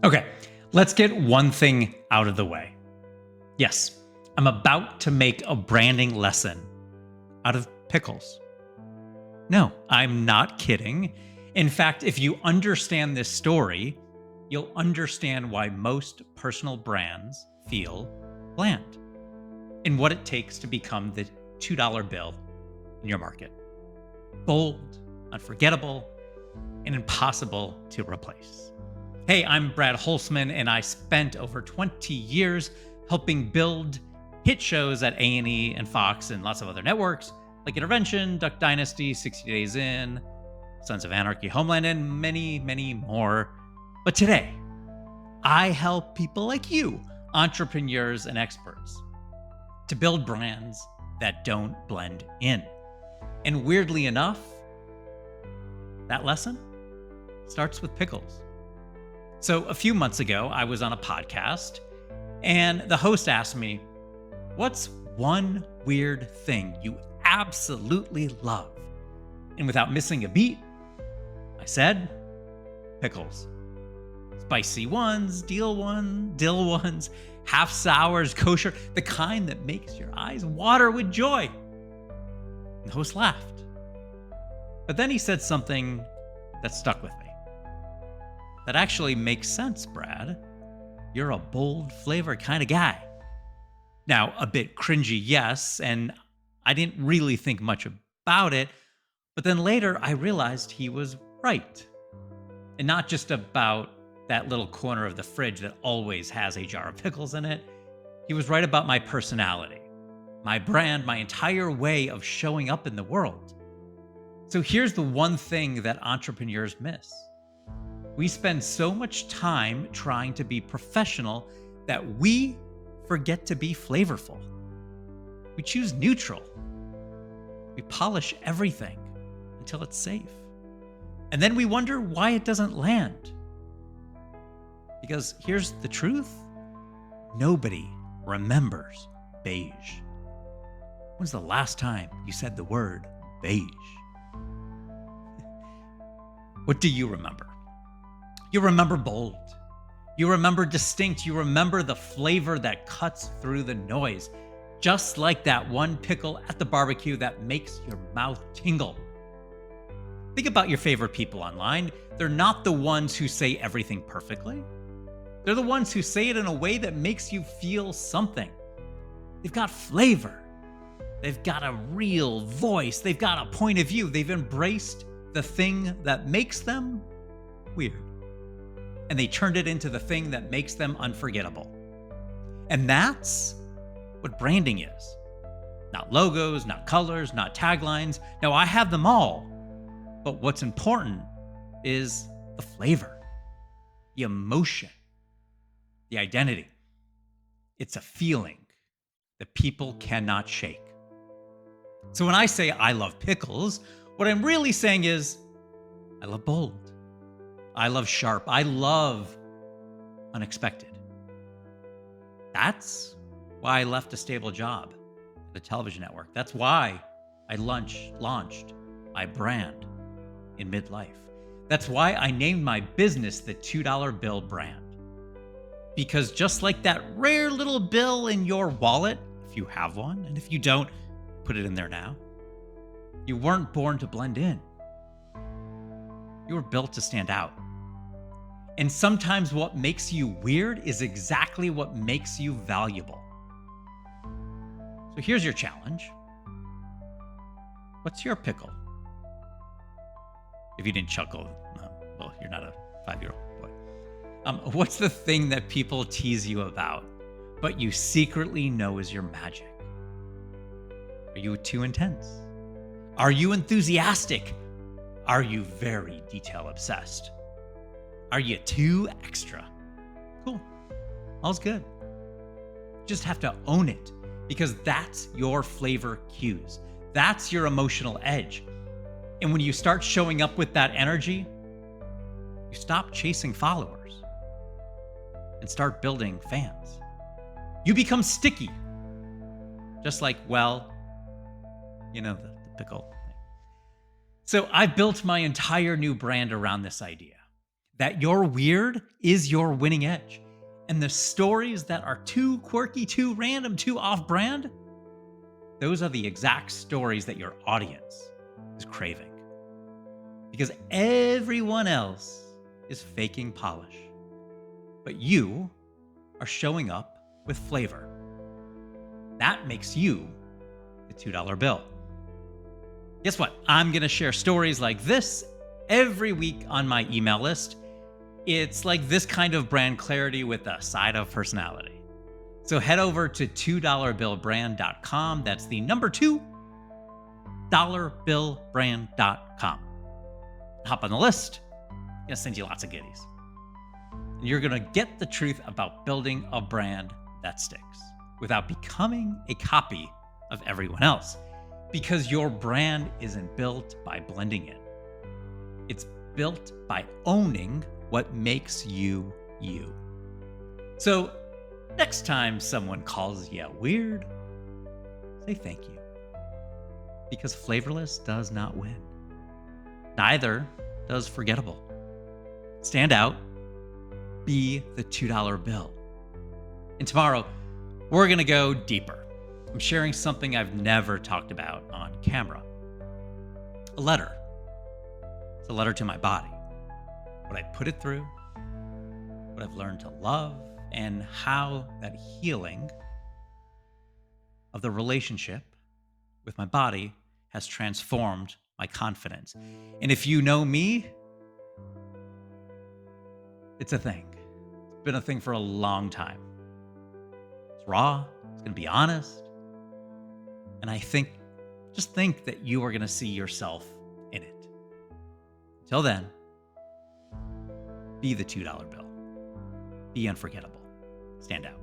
Okay, let's get one thing out of the way. Yes, I'm about to make a branding lesson out of pickles. No, I'm not kidding. In fact, if you understand this story, you'll understand why most personal brands feel bland and what it takes to become the $2 bill in your market. Bold, unforgettable, and impossible to replace. Hey, I'm Brad Holzman, and I spent over 20 years helping build hit shows at A&E and Fox and lots of other networks like Intervention, Duck Dynasty, 60 Days In, Sons of Anarchy, Homeland, and many, many more. But today, I help people like you, entrepreneurs and experts, to build brands that don't blend in. And weirdly enough, that lesson starts with pickles. So a few months ago, I was on a podcast, and the host asked me, "What's one weird thing you absolutely love?" And without missing a beat, I said, pickles. Spicy ones, dill ones, half sours, kosher, the kind that makes your eyes water with joy. And the host laughed. But then he said something that stuck with me. That actually makes sense, Brad. You're a bold flavor kind of guy. Now, a bit cringy, yes, and I didn't really think much about it, but then later I realized he was right. And not just about that little corner of the fridge that always has a jar of pickles in it. He was right about my personality, my brand, my entire way of showing up in the world. So here's the one thing that entrepreneurs miss. We spend so much time trying to be professional that we forget to be flavorful. We choose neutral. We polish everything until it's safe. And then we wonder why it doesn't land. Because here's the truth. Nobody remembers beige. When's the last time you said the word beige? What do you remember? You remember bold. You remember distinct. You remember the flavor that cuts through the noise. Just like that one pickle at the barbecue that makes your mouth tingle. Think about your favorite people online. They're not the ones who say everything perfectly. They're the ones who say it in a way that makes you feel something. They've got flavor. They've got a real voice. They've got a point of view. They've embraced the thing that makes them weird. And they turned it into the thing that makes them unforgettable. And that's what branding is. Not logos, not colors, not taglines. Now, I have them all. But what's important is the flavor, the emotion, the identity. It's a feeling that people cannot shake. So when I say I love pickles, what I'm really saying is I love bold. I love sharp. I love unexpected. That's why I left a stable job at the television network. That's why I launched my brand in midlife. That's why I named my business the $2 bill brand. Because just like that rare little bill in your wallet, if you have one, and if you don't, put it in there now. You weren't born to blend in. You were built to stand out. And sometimes what makes you weird is exactly what makes you valuable. So here's your challenge. What's your pickle? If you didn't chuckle, well, you're not a 5-year-old boy. What's the thing that people tease you about, but you secretly know is your magic? Are you too intense? Are you enthusiastic? Are you very detail obsessed? Are you too extra? Cool. All's good. Just have to own it because that's your flavor cues. That's your emotional edge. And when you start showing up with that energy, you stop chasing followers and start building fans. You become sticky. Just like, well, you know, the pickle thing. So I built my entire new brand around this idea that your weird is your winning edge. And the stories that are too quirky, too random, too off brand, those are the exact stories that your audience is craving. Because everyone else is faking polish, but you are showing up with flavor. That makes you the $2 bill. Guess what? I'm going to share stories like this every week on my email list. It's like this kind of brand clarity with a side of personality. So head over to $2billbrand.com. That's the number 2, $billbrand.com. Hop on the list. I'm going to send you lots of goodies. And you're going to get the truth about building a brand that sticks without becoming a copy of everyone else. Because your brand isn't built by blending in. It's built by owning what makes you, you. So next time someone calls you weird, say thank you. Because flavorless does not win. Neither does forgettable. Stand out. Be the $2 bill. And tomorrow, we're going to go deeper. I'm sharing something I've never talked about on camera. A letter. It's a letter to my body. What I put it through, what I've learned to love, and how that healing of the relationship with my body has transformed my confidence. And if you know me, it's a thing. It's been a thing for a long time. It's raw. It's going to be honest. And I think that you are going to see yourself in it. Until then, be the $2 bill. Be unforgettable. Stand out.